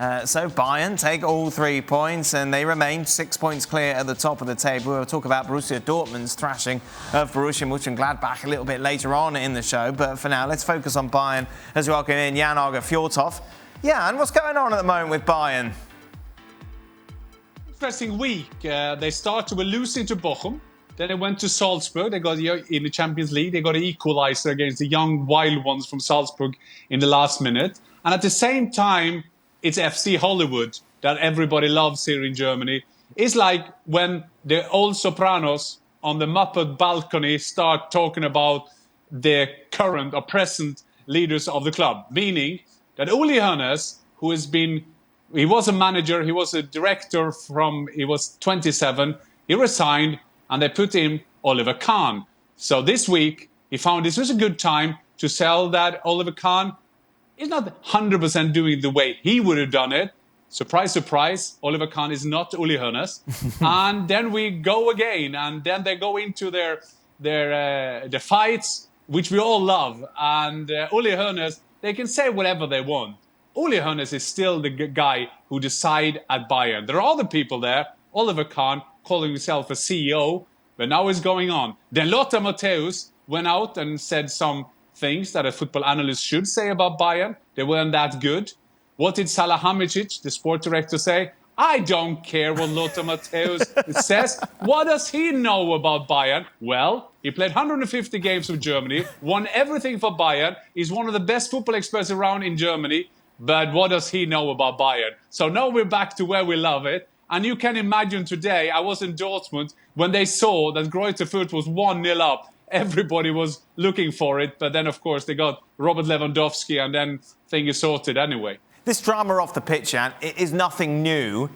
So Bayern take all 3 points and they remain 6 points clear at the top of the table. We'll talk about Borussia Dortmund's thrashing of Borussia Mönchengladbach a little bit later on in the show. But for now, let's focus on Bayern as we welcome in Greuther Fürth. Jan, what's going on at the moment with Bayern? Interesting week. They started with losing to Bochum. Then they went to Salzburg. They got in the Champions League. They got an equalizer against the young wild ones from Salzburg in the last minute. And at the same time, it's FC Hollywood that everybody loves here in Germany. It's like when the old sopranos on the Muppet balcony start talking about the current or present leaders of the club. Meaning that Uli Hoeneß, who has been, he was a manager, he was a director he was 27, he resigned and they put in Oliver Kahn. So this week, he found this was a good time to sell that Oliver Kahn is not 100% doing the way he would have done it. Surprise, surprise, Oliver Kahn is not Uli Hoeneß. And then we go again, and then they go into their fights, which we all love. And Uli Hoeneß, they can say whatever they want. Uli Hoeneß is still the guy who decide at Bayern. There are other people there. Oliver Kahn calling himself a CEO, but now it's going on. Then Lothar Matthäus went out and said some things that a football analyst should say about Bayern. They weren't that good. What did Salihamidzic, the sport director, say? I don't care what Lothar Matthäus says. What does he know about Bayern? Well, he played 150 games for Germany, won everything for Bayern. He's one of the best football experts around in Germany. But what does he know about Bayern? So now we're back to where we love it. And you can imagine today, I was in Dortmund, when they saw that Greuther Fürth was 1-0 up. Everybody was looking for it, but then, of course, they got Robert Lewandowski, and then things is sorted anyway. This drama off the pitch, Jan, it is nothing new.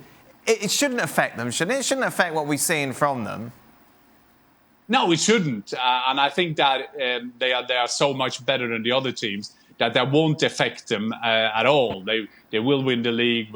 It shouldn't affect them, should it? It shouldn't affect what we've seen from them. No, it shouldn't. And I think that they are so much better than the other teams that won't affect them at all. They will win the league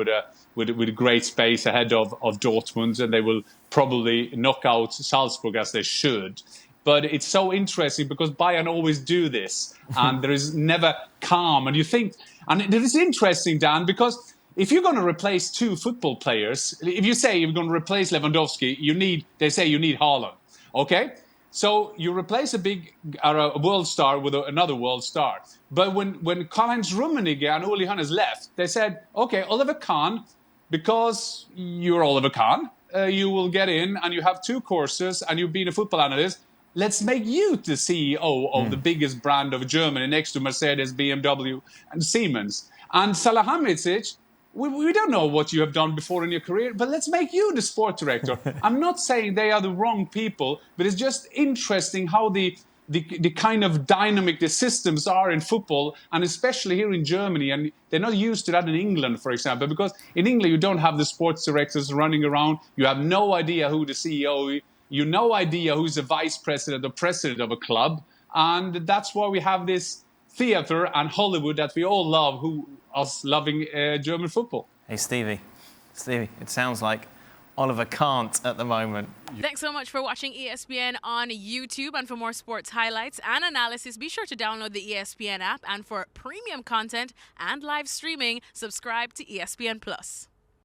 with great space ahead of Dortmund, and they will probably knock out Salzburg as they should. But it's so interesting because Bayern always do this, and there is never calm. And you think, and it is interesting, Dan, because if you're going to replace 2 football players, if you say you're going to replace Lewandowski, they say you need Haaland. Okay, so you replace a world star with another world star. But when Karl-Heinz Rummenigge and Uli Hoeneß left, they said, okay, Oliver Kahn, because you're Oliver Kahn, you will get in and you have 2 courses and you've been a football analyst. Let's make you the CEO of the biggest brand of Germany next to Mercedes, BMW and Siemens. And Salihamidzic, we don't know what you have done before in your career, but let's make you the sport director. I'm not saying they are the wrong people, but it's just interesting how the kind of dynamic the systems are in football, and especially here in Germany. And they're not used to that in England, for example, because in England you don't have the sports directors running around. You have no idea who the CEO is. You have no idea who's the vice president or president of a club. And that's why we have this theater and Hollywood that we all love, us loving German football. Hey, Stevie, it sounds like Oliver can't at the moment. Thanks so much for watching ESPN on YouTube. And for more sports highlights and analysis, be sure to download the ESPN app. And for premium content and live streaming, subscribe to ESPN+.